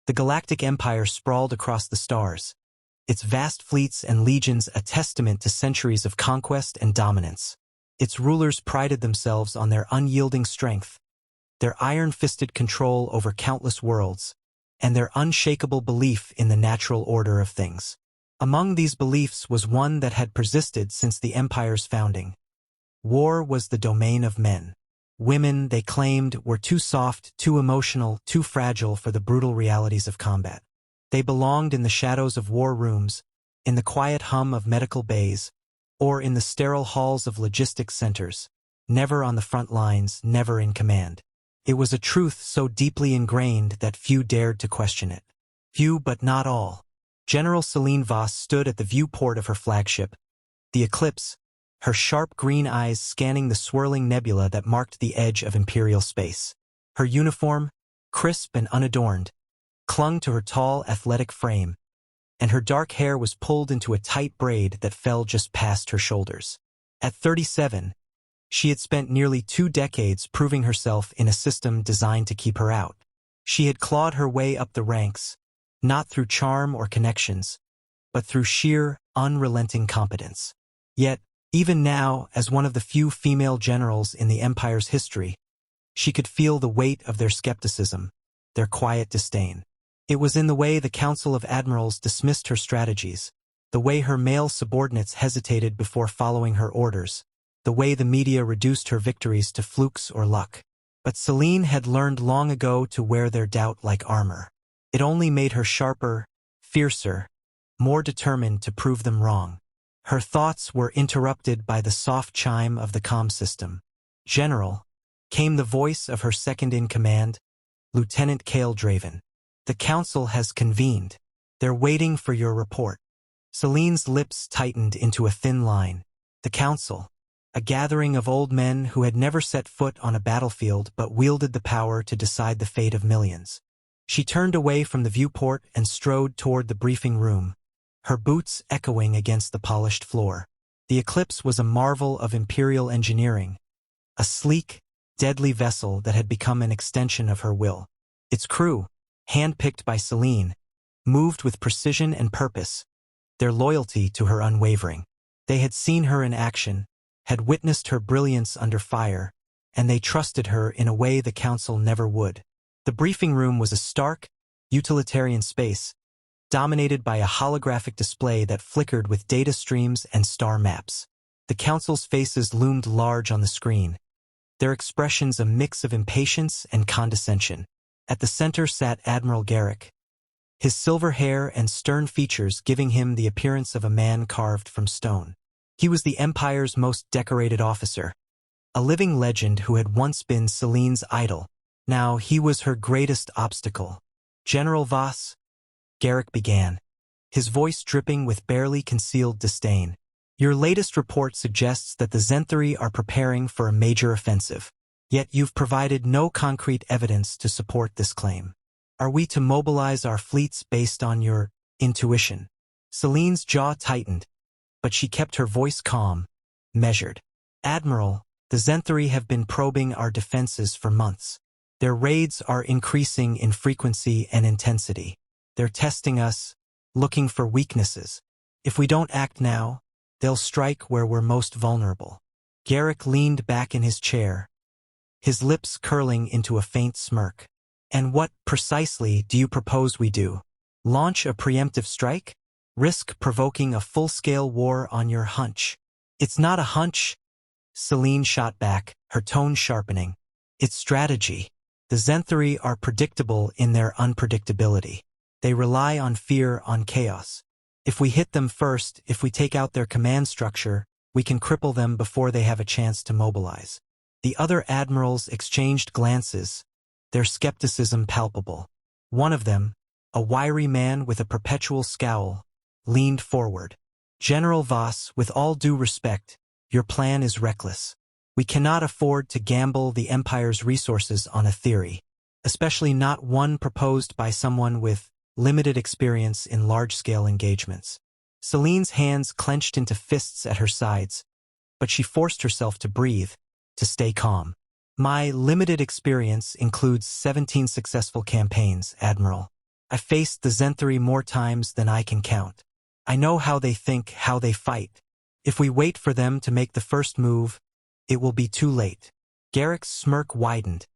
The Galactic Empire sprawled across the stars, its vast fleets and legions a testament to centuries of conquest and dominance. Its rulers prided themselves on their unyielding strength, their iron-fisted control over countless worlds, and their unshakable belief in the natural order of things. Among these beliefs was one that had persisted since the Empire's founding. War was the domain of men. Women, they claimed, were too soft, too emotional, too fragile for the brutal realities of combat. They belonged in the shadows of war rooms, in the quiet hum of medical bays, or in the sterile halls of logistics centers, never on the front lines, never in command. It was a truth so deeply ingrained that few dared to question it. Few, but not all. General Celine Voss stood at the viewport of her flagship, the Eclipse, her sharp green eyes scanning the swirling nebula that marked the edge of imperial space. Her uniform, crisp and unadorned, clung to her tall, athletic frame, and her dark hair was pulled into a tight braid that fell just past her shoulders. At 37, she had spent nearly 2 decades proving herself in a system designed to keep her out. She had clawed her way up the ranks, not through charm or connections, but through sheer, unrelenting competence. Yet, even now, as one of the few female generals in the Empire's history, she could feel the weight of their skepticism, their quiet disdain. It was in the way the Council of Admirals dismissed her strategies, the way her male subordinates hesitated before following her orders, the way the media reduced her victories to flukes or luck. But Celine had learned long ago to wear their doubt like armor. It only made her sharper, fiercer, more determined to prove them wrong. Her thoughts were interrupted by the soft chime of the comm system. "General," came the voice of her second-in-command, Lieutenant Cale Draven. "The council has convened. They're waiting for your report." Celine's lips tightened into a thin line. The council, a gathering of old men who had never set foot on a battlefield but wielded the power to decide the fate of millions. She turned away from the viewport and strode toward the briefing room, her boots echoing against the polished floor. The Eclipse was a marvel of imperial engineering, a sleek, deadly vessel that had become an extension of her will. Its crew, handpicked by Celine, moved with precision and purpose, their loyalty to her unwavering. They had seen her in action, had witnessed her brilliance under fire, and they trusted her in a way the council never would. The briefing room was a stark, utilitarian space, dominated by a holographic display that flickered with data streams and star maps. The council's faces loomed large on the screen, their expressions a mix of impatience and condescension. At the center sat Admiral Garrick, his silver hair and stern features giving him the appearance of a man carved from stone. He was the Empire's most decorated officer, a living legend who had once been Celine's idol. Now he was her greatest obstacle. "General Voss," Garrick began, his voice dripping with barely concealed disdain. "Your latest report suggests that the Zenthari are preparing for a major offensive. Yet you've provided no concrete evidence to support this claim. Are we to mobilize our fleets based on your intuition?" Celine's jaw tightened, but she kept her voice calm, measured. "Admiral, the Zenthari have been probing our defenses for months. Their raids are increasing in frequency and intensity. They're testing us, looking for weaknesses. If we don't act now, they'll strike where we're most vulnerable." Garrick leaned back in his chair, his lips curling into a faint smirk. "And what, precisely, do you propose we do? Launch a preemptive strike? Risk provoking a full-scale war on your hunch?" "It's not a hunch," Celine shot back, her tone sharpening. "It's strategy. The Zenthari are predictable in their unpredictability. They rely on fear, on chaos. If we hit them first, if we take out their command structure, we can cripple them before they have a chance to mobilize." The other admirals exchanged glances, their skepticism palpable. One of them, a wiry man with a perpetual scowl, leaned forward. "General Voss, with all due respect, your plan is reckless. We cannot afford to gamble the Empire's resources on a theory, especially not one proposed by someone with limited experience in large-scale engagements." Celine's hands clenched into fists at her sides, but she forced herself to breathe, to stay calm. "My limited experience includes 17 successful campaigns, Admiral. I faced the Zenthari more times than I can count. I know how they think, how they fight. If we wait for them to make the first move, it will be too late. Garrick's smirk widened,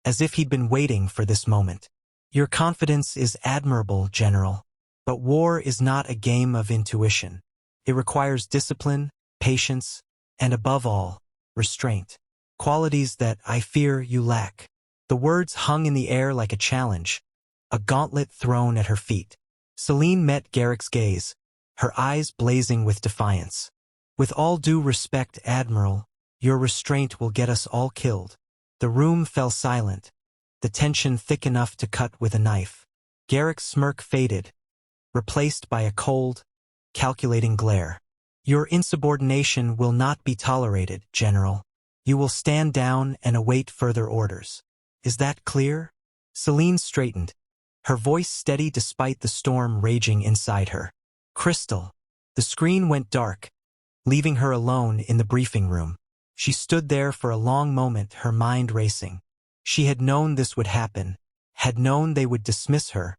as if he'd been waiting for this moment. Your confidence is admirable, General. But war is not a game of intuition. It requires discipline, patience, and above all, restraint. Qualities that I fear you lack. The words hung in the air like a challenge, a gauntlet thrown at her feet. Celine met Garrick's gaze, her eyes blazing with defiance. With all due respect, Admiral, your restraint will get us all killed. The room fell silent, the tension thick enough to cut with a knife. Garrick's smirk faded, replaced by a cold, calculating glare. Your insubordination will not be tolerated, General. You will stand down and await further orders. Is that clear? Celine straightened, her voice steady despite the storm raging inside her. Crystal. The screen went dark, leaving her alone in the briefing room. She stood there for a long moment, her mind racing. She had known this would happen, had known they would dismiss her,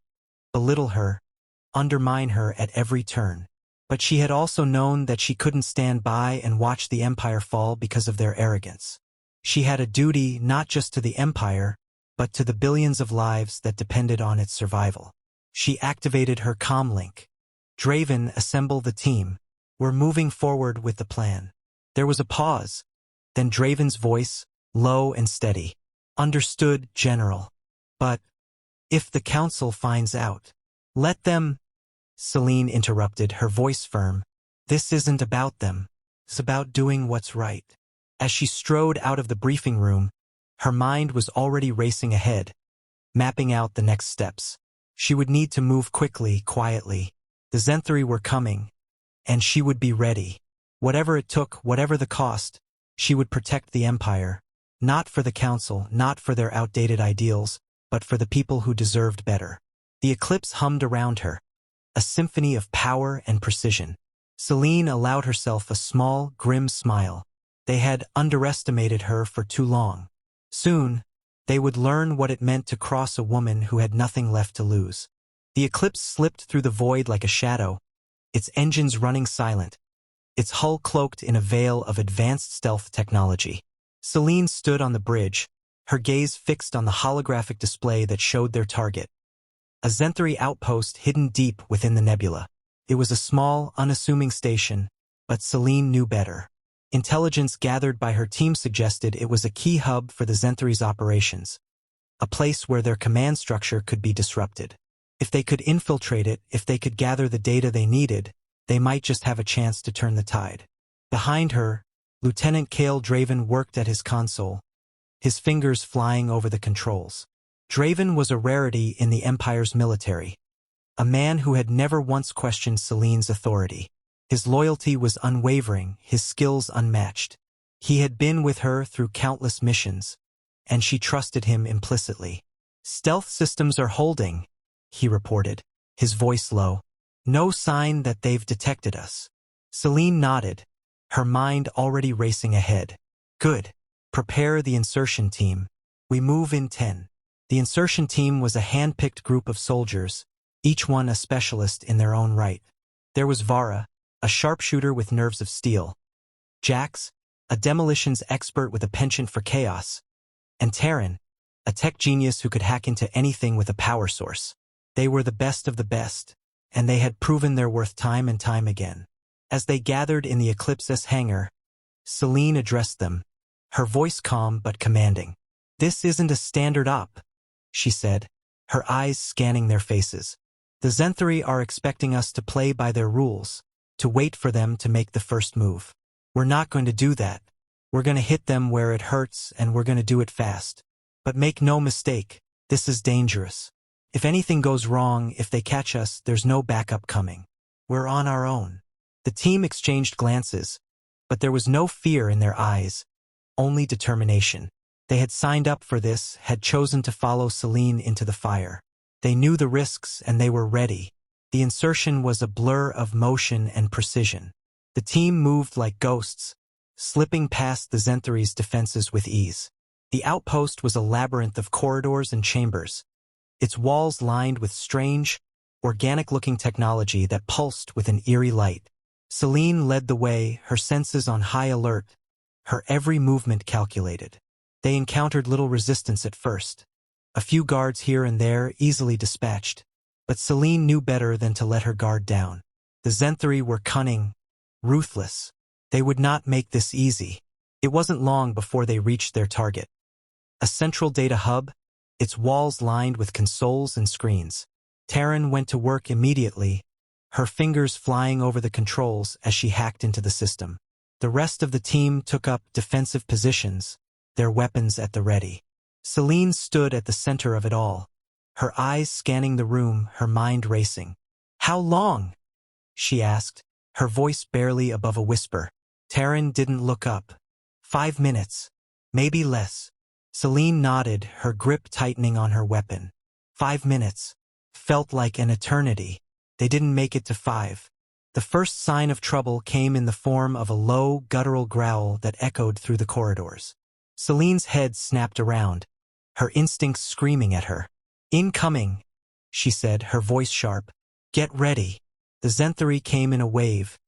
belittle her, undermine her at every turn. But she had also known that she couldn't stand by and watch the Empire fall because of their arrogance. She had a duty not just to the Empire, but to the billions of lives that depended on its survival. She activated her comlink. Draven, assemble the team. We're moving forward with the plan. There was a pause. Then Draven's voice, low and steady. Understood, General. But if the Council finds out, let them... Celine interrupted, her voice firm. This isn't about them. It's about doing what's right. As she strode out of the briefing room, her mind was already racing ahead, mapping out the next steps. She would need to move quickly, quietly. The Zenthari were coming, and she would be ready. Whatever it took, whatever the cost, she would protect the Empire. Not for the Council, not for their outdated ideals, but for the people who deserved better. The eclipse hummed around her, a symphony of power and precision. Celine allowed herself a small, grim smile. They had underestimated her for too long. Soon, they would learn what it meant to cross a woman who had nothing left to lose. The eclipse slipped through the void like a shadow, its engines running silent, its hull cloaked in a veil of advanced stealth technology. Celine stood on the bridge, her gaze fixed on the holographic display that showed their target. A Zenthari outpost hidden deep within the nebula. It was a small, unassuming station, but Celine knew better. Intelligence gathered by her team suggested it was a key hub for the Zenthari's operations, a place where their command structure could be disrupted. If they could infiltrate it, if they could gather the data they needed, they might just have a chance to turn the tide. Behind her, Lieutenant Kale Draven worked at his console, his fingers flying over the controls. Draven was a rarity in the Empire's military, a man who had never once questioned Celine's authority. His loyalty was unwavering, his skills unmatched. He had been with her through countless missions, and she trusted him implicitly. Stealth systems are holding, he reported, his voice low. No sign that they've detected us. Celine nodded, her mind already racing ahead. Good. Prepare the insertion team. We move in 10. The insertion team was a hand-picked group of soldiers, each one a specialist in their own right. There was Vara, a sharpshooter with nerves of steel. Jax, a demolitions expert with a penchant for chaos. And Terran, a tech genius who could hack into anything with a power source. They were the best of the best, and they had proven their worth time and time again. As they gathered in the Eclipse's hangar, Celine addressed them, her voice calm but commanding. This isn't a standard op, she said, her eyes scanning their faces. The Zenthari are expecting us to play by their rules, to wait for them to make the first move. We're not going to do that. We're going to hit them where it hurts, and we're going to do it fast. But make no mistake, this is dangerous. If anything goes wrong, if they catch us, there's no backup coming. We're on our own. The team exchanged glances, but there was no fear in their eyes, only determination. They had signed up for this, had chosen to follow Celine into the fire. They knew the risks, and they were ready. The insertion was a blur of motion and precision. The team moved like ghosts, slipping past the Zenthari's defenses with ease. The outpost was a labyrinth of corridors and chambers, its walls lined with strange, organic-looking technology that pulsed with an eerie light. Celine led the way, her senses on high alert, her every movement calculated. They encountered little resistance at first. A few guards here and there easily dispatched, but Celine knew better than to let her guard down. The Zenthari were cunning, ruthless. They would not make this easy. It wasn't long before they reached their target. A central data hub, its walls lined with consoles and screens. Taryn went to work immediately, her fingers flying over the controls as she hacked into the system. The rest of the team took up defensive positions, their weapons at the ready. Celine stood at the center of it all, her eyes scanning the room, her mind racing. "How long?" she asked, her voice barely above a whisper. Taryn didn't look up. 5 minutes, maybe less. Celine nodded, her grip tightening on her weapon. 5 minutes. Felt like an eternity. They didn't make it to 5. The first sign of trouble came in the form of a low, guttural growl that echoed through the corridors. Celine's head snapped around, her instincts screaming at her. "Incoming," she said, her voice sharp. "Get ready." The Zenthari came in a wave,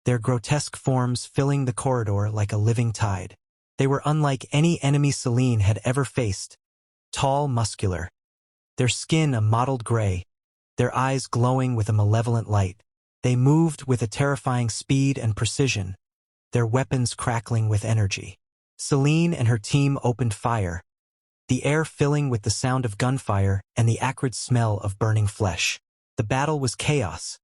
their grotesque forms filling the corridor like a living tide. They were unlike any enemy Celine had ever faced. Tall, muscular, their skin a mottled gray, their eyes glowing with a malevolent light. They moved with a terrifying speed and precision, their weapons crackling with energy. Celine and her team opened fire, the air filling with the sound of gunfire and the acrid smell of burning flesh. The battle was chaos,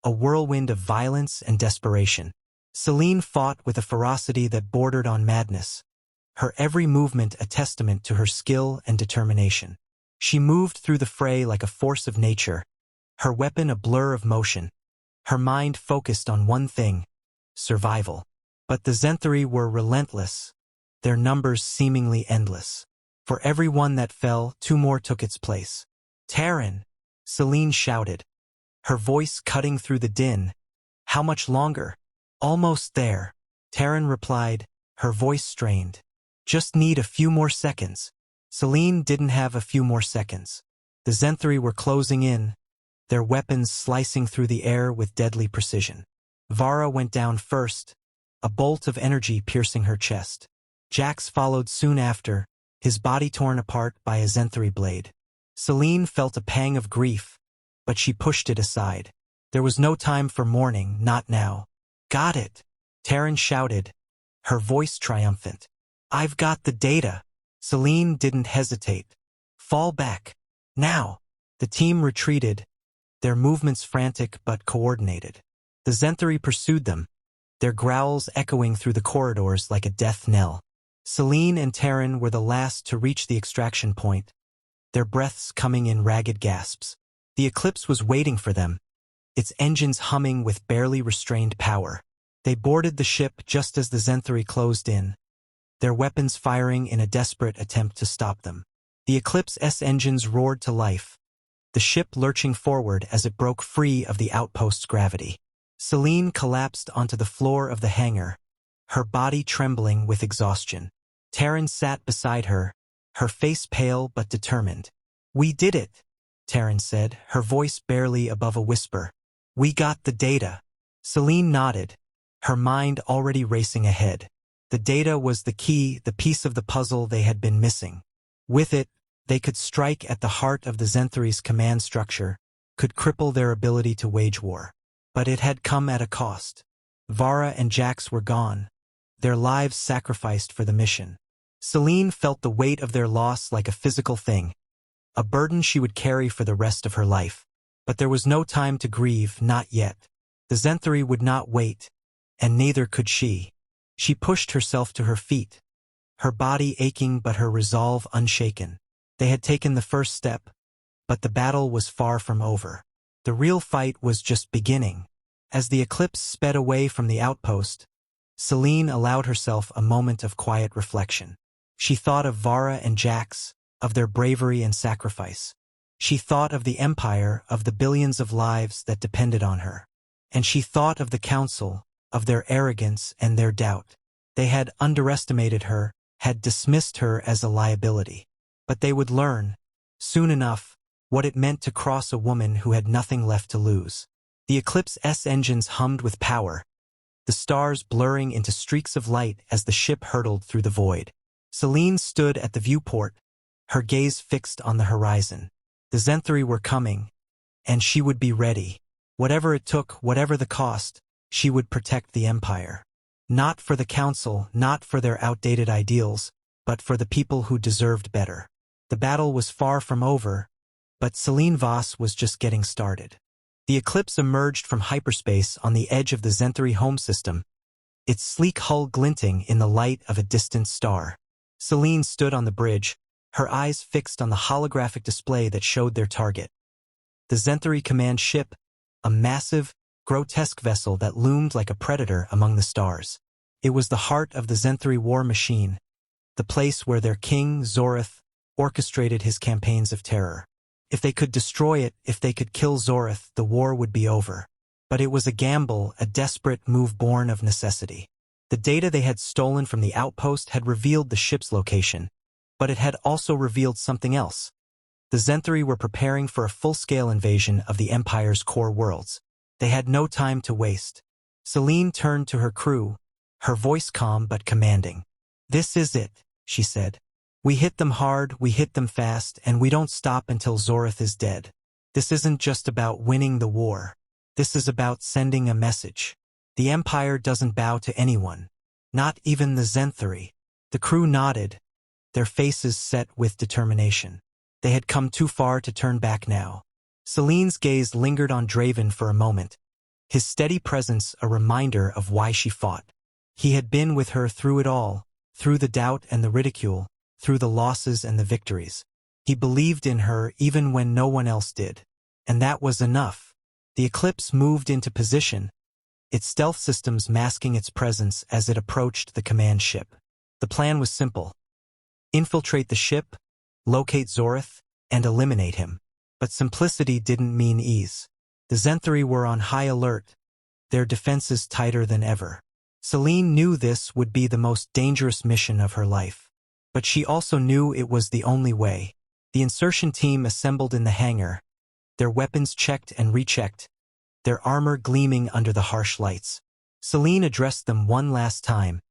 a whirlwind of violence and desperation. Celine fought with a ferocity that bordered on madness, her every movement a testament to her skill and determination. She moved through the fray like a force of nature, her weapon a blur of motion, her mind focused on one thing: survival. But the Zenthari were relentless, their numbers seemingly endless. For every one that fell, 2 more took its place. "Taryn!" Celine shouted, her voice cutting through the din. "How much longer?" "Almost there," Taryn replied, her voice strained. "Just need a few more seconds." Celine didn't have a few more seconds. The Zenthari were closing in, their weapons slicing through the air with deadly precision. Vara went down first, a bolt of energy piercing her chest. Jax followed soon after, his body torn apart by a Zenthari blade. Celine felt a pang of grief, but she pushed it aside. There was no time for mourning, not now. "Got it!" Taryn shouted, her voice triumphant. "I've got the data." Celine didn't hesitate. "Fall back. Now." The team retreated, their movements frantic but coordinated. The Zenthari pursued them, their growls echoing through the corridors like a death knell. Celine and Taryn were the last to reach the extraction point, their breaths coming in ragged gasps. The Eclipse was waiting for them, its engines humming with barely restrained power. They boarded the ship just as the Zenthari closed in, their weapons firing in a desperate attempt to stop them. The Eclipse's engines roared to life, the ship lurching forward as it broke free of the outpost's gravity. Celine collapsed onto the floor of the hangar, her body trembling with exhaustion. Taryn sat beside her, her face pale but determined. "We did it," Taryn said, her voice barely above a whisper. "We got the data." Celine nodded, her mind already racing ahead. The data was the key, the piece of the puzzle they had been missing. With it, they could strike at the heart of the Zenthari's command structure, could cripple their ability to wage war. But it had come at a cost. Vara and Jax were gone, their lives sacrificed for the mission. Celine felt the weight of their loss like a physical thing, a burden she would carry for the rest of her life. But there was no time to grieve, not yet. The Zenthari would not wait, and neither could she. She pushed herself to her feet, her body aching but her resolve unshaken. They had taken the first step, but the battle was far from over. The real fight was just beginning. As the Eclipse sped away from the outpost, Celine allowed herself a moment of quiet reflection. She thought of Vara and Jax, of their bravery and sacrifice. She thought of the Empire, of the billions of lives that depended on her. And she thought of the Council, of their arrogance and their doubt. They had underestimated her, had dismissed her as a liability. But they would learn, soon enough, what it meant to cross a woman who had nothing left to lose. The Eclipse's engines hummed with power, the stars blurring into streaks of light as the ship hurtled through the void. Celine stood at the viewport, her gaze fixed on the horizon. The Zenthri were coming, and she would be ready. Whatever it took, whatever the cost, she would protect the Empire. Not for the Council, not for their outdated ideals, but for the people who deserved better. The battle was far from over, but Celine Voss was just getting started. The Eclipse emerged from hyperspace on the edge of the Zenthri home system, its sleek hull glinting in the light of a distant star. Celine stood on the bridge, her eyes fixed on the holographic display that showed their target. The Zenthri command ship, a massive, grotesque vessel that loomed like a predator among the stars. It was the heart of the Zenthri war machine, the place where their king, Zorith, orchestrated his campaigns of terror. If they could destroy it, if they could kill Zorith, the war would be over. But it was a gamble, a desperate move born of necessity. The data they had stolen from the outpost had revealed the ship's location, but it had also revealed something else. The Zenthri were preparing for a full-scale invasion of the Empire's core worlds. They had no time to waste. Celine turned to her crew, her voice calm but commanding. "This is it," she said. "We hit them hard, we hit them fast, and we don't stop until Zorith is dead. This isn't just about winning the war. This is about sending a message. The Empire doesn't bow to anyone, not even the Zenthri." The crew nodded, their faces set with determination. They had come too far to turn back now. Celine's gaze lingered on Draven for a moment, his steady presence a reminder of why she fought. He had been with her through it all, through the doubt and the ridicule, through the losses and the victories. He believed in her even when no one else did. And that was enough. The Eclipse moved into position, its stealth systems masking its presence as it approached the command ship. The plan was simple. Infiltrate the ship, locate Zorith, and eliminate him. But simplicity didn't mean ease. The Zenthri were on high alert, their defenses tighter than ever. Celine knew this would be the most dangerous mission of her life. But she also knew it was the only way. The insertion team assembled in the hangar, their weapons checked and rechecked, their armor gleaming under the harsh lights. Celine addressed them one last time,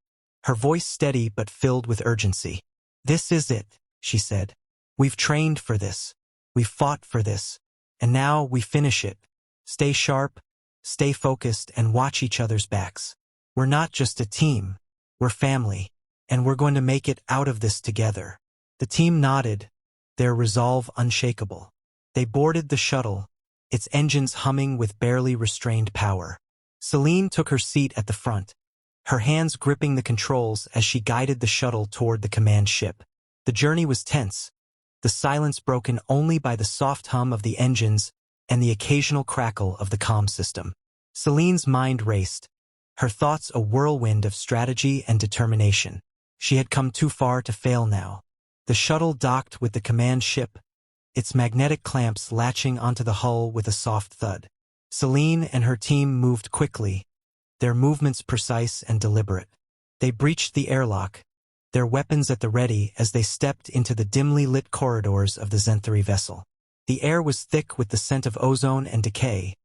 her voice steady but filled with urgency. "This is it," she said. "We've trained for this. We've fought for this. And now we finish it. Stay sharp, stay focused, and watch each other's backs. We're not just a team. We're family. And we're going to make it out of this together." The team nodded, their resolve unshakable. They boarded the shuttle, its engines humming with barely restrained power. Celine took her seat at the front, her hands gripping the controls as she guided the shuttle toward the command ship. The journey was tense, the silence broken only by the soft hum of the engines and the occasional crackle of the comm system. Celine's mind raced, her thoughts a whirlwind of strategy and determination. She had come too far to fail now. The shuttle docked with the command ship, its magnetic clamps latching onto the hull with a soft thud. Celine and her team moved quickly, their movements precise and deliberate. They breached the airlock, their weapons at the ready as they stepped into the dimly lit corridors of the Zenthri vessel. The air was thick with the scent of ozone and decay,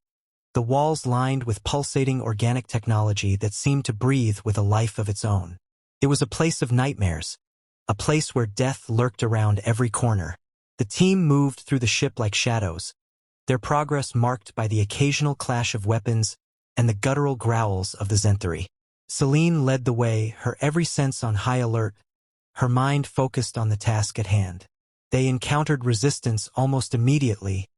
the walls lined with pulsating organic technology that seemed to breathe with a life of its own. It was a place of nightmares, a place where death lurked around every corner. The team moved through the ship like shadows, their progress marked by the occasional clash of weapons and the guttural growls of the Zenthri. Celine led the way, her every sense on high alert, her mind focused on the task at hand. They encountered resistance almost immediately,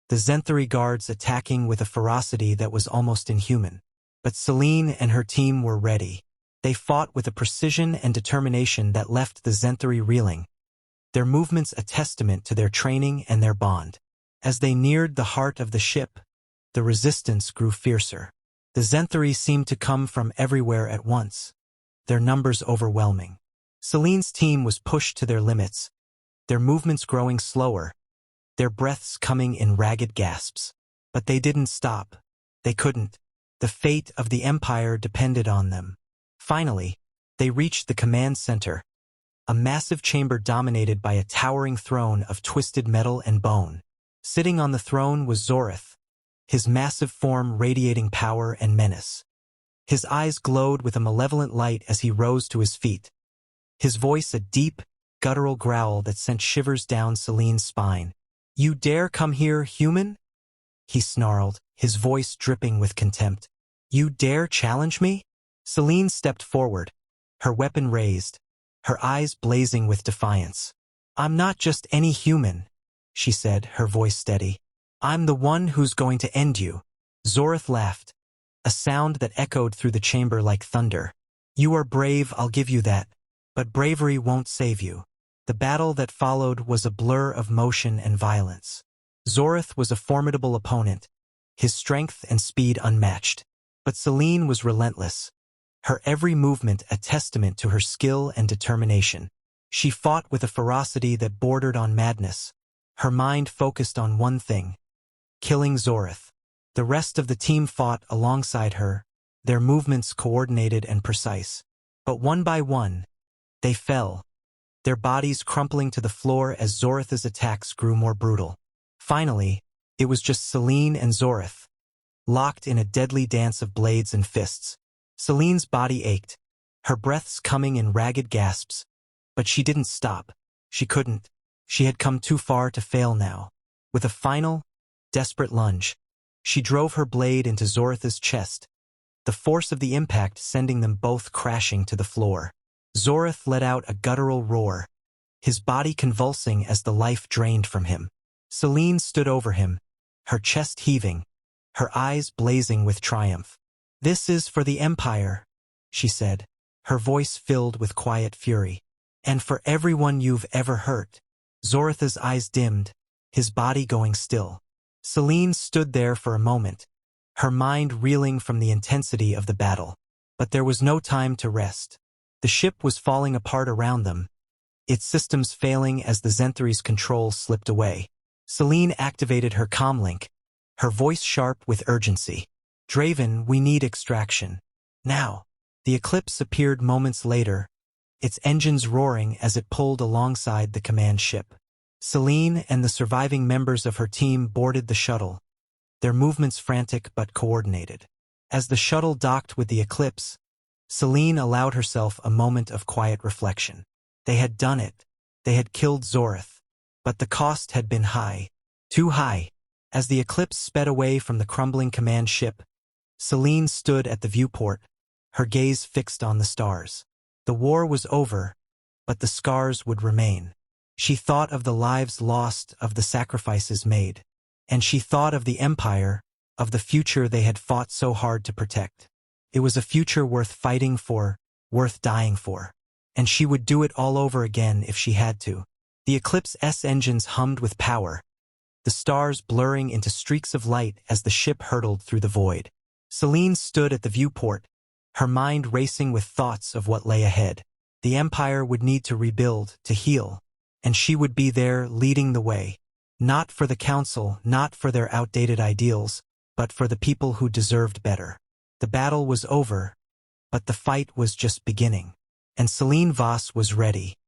the Zenthri guards attacking with a ferocity that was almost inhuman. But Celine and her team were ready. They fought with a precision and determination that left the Zenthri reeling, their movements a testament to their training and their bond. As they neared the heart of the ship, the resistance grew fiercer. The Zenthri seemed to come from everywhere at once, their numbers overwhelming. Celine's team was pushed to their limits, their movements growing slower, their breaths coming in ragged gasps. But they didn't stop. They couldn't. The fate of the Empire depended on them. Finally, they reached the command center, a massive chamber dominated by a towering throne of twisted metal and bone. Sitting on the throne was Zorith, his massive form radiating power and menace. His eyes glowed with a malevolent light as he rose to his feet, his voice a deep, guttural growl that sent shivers down Celine's spine. "You dare come here, human?" he snarled, his voice dripping with contempt. "You dare challenge me?" Celine stepped forward, her weapon raised, her eyes blazing with defiance. "I'm not just any human," she said, her voice steady. "I'm the one who's going to end you." Zorith laughed, a sound that echoed through the chamber like thunder. "You are brave, I'll give you that, but bravery won't save you." The battle that followed was a blur of motion and violence. Zorith was a formidable opponent, his strength and speed unmatched. But Celine was relentless, her every movement a testament to her skill and determination. She fought with a ferocity that bordered on madness, her mind focused on one thing: killing Zorith. The rest of the team fought alongside her, their movements coordinated and precise. But one by one, they fell, their bodies crumpling to the floor as Zorith's attacks grew more brutal. Finally, it was just Celine and Zorith, locked in a deadly dance of blades and fists. Celine's body ached, her breaths coming in ragged gasps, but she didn't stop. She couldn't. She had come too far to fail now. With a final, desperate lunge, she drove her blade into Zorith's chest, the force of the impact sending them both crashing to the floor. Zorith let out a guttural roar, his body convulsing as the life drained from him. Celine stood over him, her chest heaving, her eyes blazing with triumph. "This is for the Empire," she said, her voice filled with quiet fury. "And for everyone you've ever hurt." Zorith's eyes dimmed, his body going still. Celine stood there for a moment, her mind reeling from the intensity of the battle. But there was no time to rest. The ship was falling apart around them, its systems failing as the Zenthre's control slipped away. Celine activated her comlink, her voice sharp with urgency. "Draven, we need extraction. Now." The Eclipse appeared moments later, its engines roaring as it pulled alongside the command ship. Celine and the surviving members of her team boarded the shuttle, their movements frantic but coordinated. As the shuttle docked with the Eclipse, Celine allowed herself a moment of quiet reflection. They had done it. They had killed Zorith. But the cost had been high. Too high. As the Eclipse sped away from the crumbling command ship, Celine stood at the viewport, her gaze fixed on the stars. The war was over, but the scars would remain. She thought of the lives lost, of the sacrifices made. And she thought of the Empire, of the future they had fought so hard to protect. It was a future worth fighting for, worth dying for. And she would do it all over again if she had to. The Eclipse's engines hummed with power, the stars blurring into streaks of light as the ship hurtled through the void. Celine stood at the viewport, her mind racing with thoughts of what lay ahead. The Empire would need to rebuild, to heal, and she would be there leading the way. Not for the Council, not for their outdated ideals, but for the people who deserved better. The battle was over, but the fight was just beginning. And Celine Vos was ready.